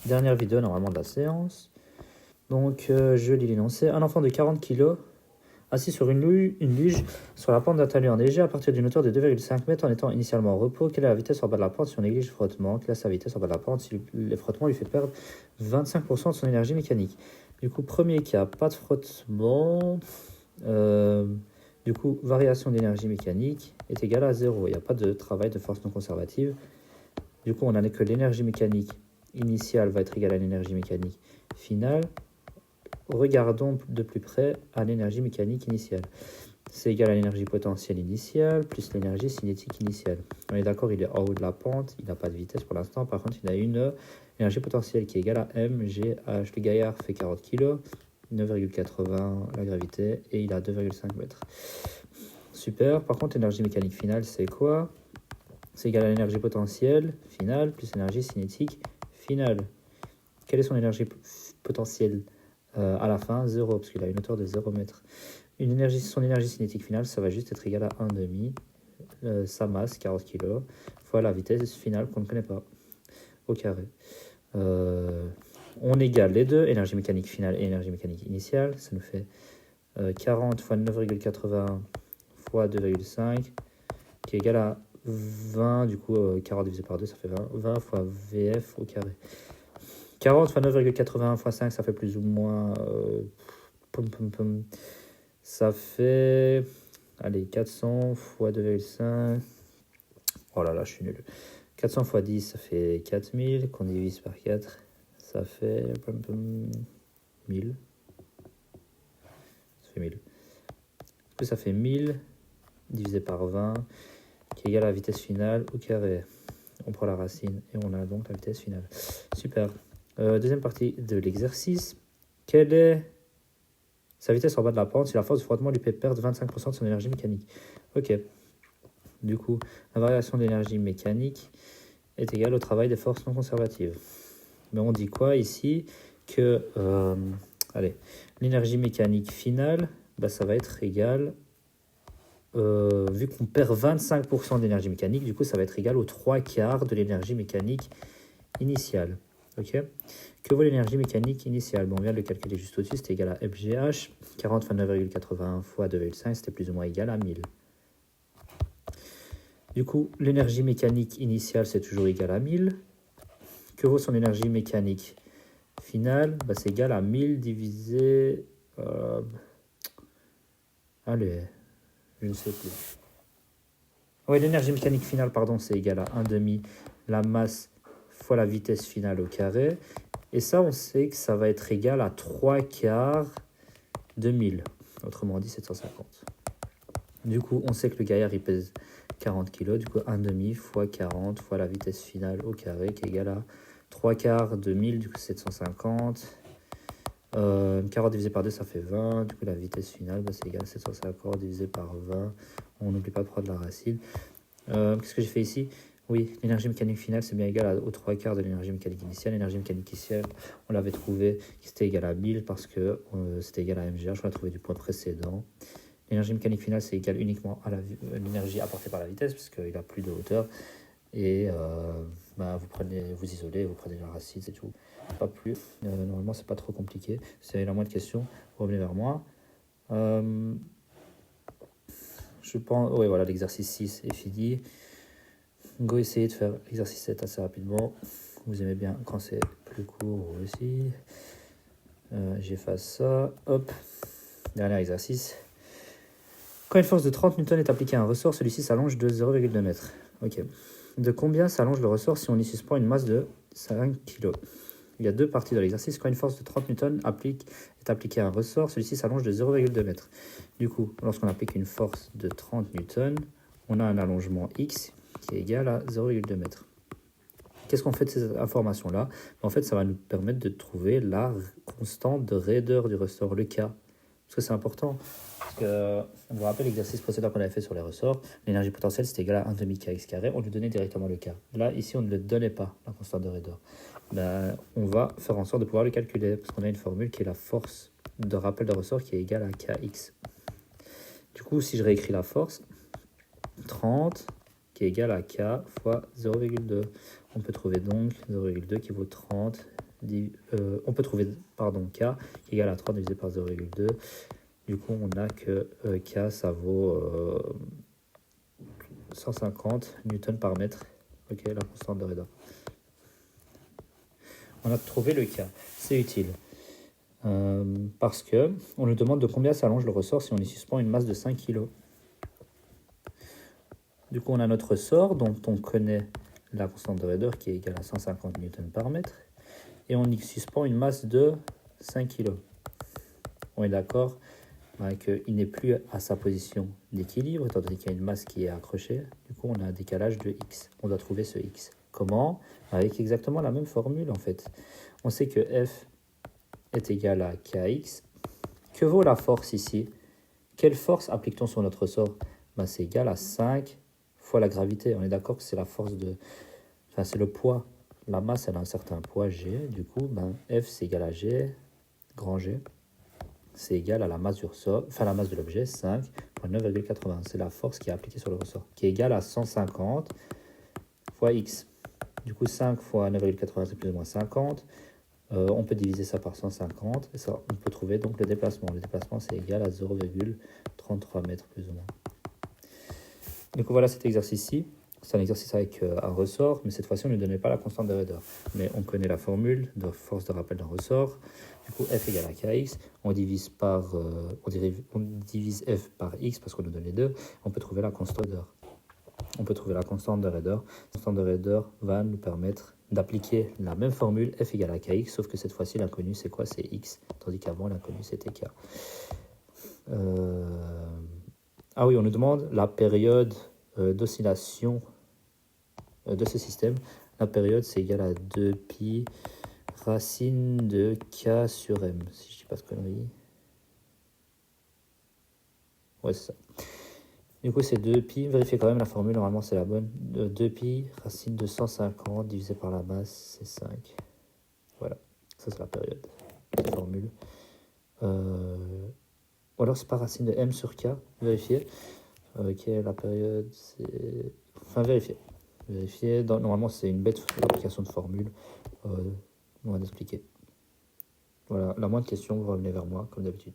Dernière vidéo normalement de la séance. Donc je lis l'énoncé. Un enfant de 40 kg assis sur une luge sur la pente d'un talus enneigé à partir d'une hauteur de 2,5 mètres en étant initialement en repos. Quelle est la vitesse en bas de la pente si on néglige le frottement? Quelle est sa vitesse en bas de la pente si le frottement lui fait perdre 25% de son énergie mécanique? Du coup, premier cas, pas de frottement. Du coup, variation d'énergie mécanique est égale à 0. Il n'y a pas de travail de force non conservative. Du coup, on n'a que l'énergie mécanique initiale va être égale à l'énergie mécanique finale. Regardons de plus près à l'énergie mécanique initiale. C'est égal à l'énergie potentielle initiale plus l'énergie cinétique initiale. On est d'accord, il est en haut de la pente, il n'a pas de vitesse pour l'instant. Par contre, il a une énergie potentielle qui est égale à mgh. Le gaillard fait 40 kg, 9,80 la gravité, et il a 2,5 mètres. Super. Par contre, l'énergie mécanique finale, c'est quoi? C'est égal à l'énergie potentielle finale plus l'énergie cinétique finale. Quelle est son énergie potentielle à la fin? 0, parce qu'il a une hauteur de 0 mètre. Son énergie cinétique finale, ça va juste être égal à 1,5. Sa masse, 40 kg, fois la vitesse finale qu'on ne connaît pas, au carré. On égale les deux, énergie mécanique finale et énergie mécanique initiale. Ça nous fait 40 fois 9,80 fois 2,5, qui est égal à 20. Du coup, 40 divisé par 2, ça fait 20. 20 fois VF au carré. 40 fois 9,81 fois 5, ça fait plus ou moins... ça fait... Allez, 400 fois 2,5... Oh là là, je suis nul. 400 fois 10, ça fait 4000, qu'on divise par 4, ça fait 1000. Ça fait 1000. Du coup, ça fait 1000 divisé par 20, qui est égal à la vitesse finale au carré. On prend la racine et on a donc la vitesse finale. Super. Deuxième partie de l'exercice. Quelle est sa vitesse en bas de la pente si la force de frottement lui fait perdre 25% de son énergie mécanique? Ok. Du coup, la variation d'énergie mécanique est égale au travail des forces non conservatives. Mais on dit quoi ici? Que l'énergie mécanique finale, ça va être égal, vu qu'on perd 25% d'énergie mécanique, du coup ça va être égal aux 3 quarts de l'énergie mécanique initiale. Ok. Que vaut l'énergie mécanique initiale? On vient de le calculer juste au-dessus, c'était égal à mgh. 40 fois 9,81 fois 2,5, c'était plus ou moins égal à 1000. Du coup, l'énergie mécanique initiale, c'est toujours égal à 1000. Que vaut son énergie mécanique finale? C'est égal à 1000 divisé... Allez, je ne sais plus. Oui, l'énergie mécanique finale, pardon, c'est égal à 1,5 la masse fois la vitesse finale au carré. Et ça, on sait que ça va être égal à 3 quarts de 1000. Autrement dit, 750. Du coup, on sait que le gaillard, il pèse 40 kg. Du coup, 1,5 fois 40 fois la vitesse finale au carré, qui est égal à 3 quarts de 1000, du coup 750. 40 divisé par 2, ça fait 20. Du coup, la vitesse finale, c'est égal à 750 divisé par 20. On n'oublie pas de prendre la racine. Qu'est-ce que j'ai fait ici? Oui, l'énergie mécanique finale, c'est bien égal aux 3 quarts de l'énergie mécanique initiale. L'énergie mécanique initiale, on l'avait trouvé qui c'était égal à 1000 parce que c'était égal à mgh. Je l'ai trouvé du point précédent. L'énergie mécanique finale, c'est égal uniquement à l'énergie apportée par la vitesse, puisqu'il n'a plus de hauteur. Et vous isolez, vous prenez la racine, c'est tout. Pas plus. Normalement, c'est pas trop compliqué. Si vous avez la moindre question, revenez vers moi. Je pense... Oui, voilà, l'exercice 6 est fini. Go essayer de faire l'exercice 7 assez rapidement. Vous aimez bien quand c'est plus court aussi. J'efface ça. Hop. Dernier exercice. Quand une force de 30 N est appliquée à un ressort, celui-ci s'allonge de 0,2 m. Ok. De combien s'allonge le ressort si on y suspend une masse de 5 kg? Il y a deux parties de l'exercice. Quand une force de 30 N est appliquée à un ressort, celui-ci s'allonge de 0,2 m. Du coup, lorsqu'on applique une force de 30 N, on a un allongement X qui est égal à 0,2 m. Qu'est-ce qu'on fait de ces informations-là? En fait, ça va nous permettre de trouver la constante de raideur du ressort, le K. Parce que c'est important. Parce que, on vous rappelle l'exercice précédent qu'on avait fait sur les ressorts, l'énergie potentielle c'était égal à 1,5 kx carré, on lui donnait directement le K. Là, ici, on ne le donnait pas, la constante de raideur. On va faire en sorte de pouvoir le calculer, parce qu'on a une formule qui est la force de rappel de ressort qui est égale à Kx. Du coup, si je réécris la force, 30 qui est égal à K fois 0,2. On peut trouver donc 0,2 qui vaut 30 on peut trouver K qui est égal à 3 divisé par 0,2. Du coup, on a que K, ça vaut 150 newtons par mètre. Ok, la constante de Redor. On a trouvé le K. C'est utile. Parce que on nous demande de combien s'allonge le ressort si on y suspend une masse de 5 kg. Du coup, on a notre ressort dont on connaît la constante de Redor qui est égale à 150 newtons par mètre. Et on y suspend une masse de 5 kg. On est d'accord qu'il n'est plus à sa position d'équilibre, étant donné qu'il y a une masse qui est accrochée. Du coup, on a un décalage de x. On doit trouver ce x. Comment? Avec exactement la même formule, en fait. On sait que F est égal à kx. Que vaut la force ici? Quelle force applique-t-on sur notre ressort? C'est égal à 5 fois la gravité. On est d'accord que c'est la force de... Enfin, c'est le poids. La masse, elle a un certain poids G. Du coup, F, c'est égal à G, grand G. C'est égal à la masse du ressort, enfin la masse de l'objet, 5 fois 9,80. C'est la force qui est appliquée sur le ressort, qui est égale à 150 fois x. Du coup, 5 fois 9,80, c'est plus ou moins 50. On peut diviser ça par 150, et ça, on peut trouver donc le déplacement. Le déplacement, c'est égal à 0,33 mètres, plus ou moins. Du coup, voilà cet exercice-ci. C'est un exercice avec un ressort, mais cette fois-ci, on ne donnait pas la constante de Redor. Mais on connaît la formule de force de rappel d'un ressort. Du coup, F égale à Kx. On divise F par X parce qu'on nous donne les deux. On peut trouver la constante de Redor. On peut trouver la constante de Redor. La constante de Redor va nous permettre d'appliquer la même formule, F égale à Kx, sauf que cette fois-ci, l'inconnu, c'est quoi? C'est X, tandis qu'avant, l'inconnu, c'était K. Ah oui, on nous demande la période d'oscillation de ce système. La période, c'est égal à 2pi racine de K sur M, si je dis pas de conneries. Ouais, c'est ça. Du coup, c'est 2pi, vérifiez quand même la formule, normalement c'est la bonne. 2pi racine de 150 divisé par la masse, c'est 5. Voilà, ça c'est la période, la formule. Ou alors c'est pas racine de M sur K, vérifiez. Ok, la période, c'est... Enfin, vérifiez. Normalement, c'est une bête application de formule. On va l'expliquer. Voilà, la moindre question, vous revenez vers moi, comme d'habitude.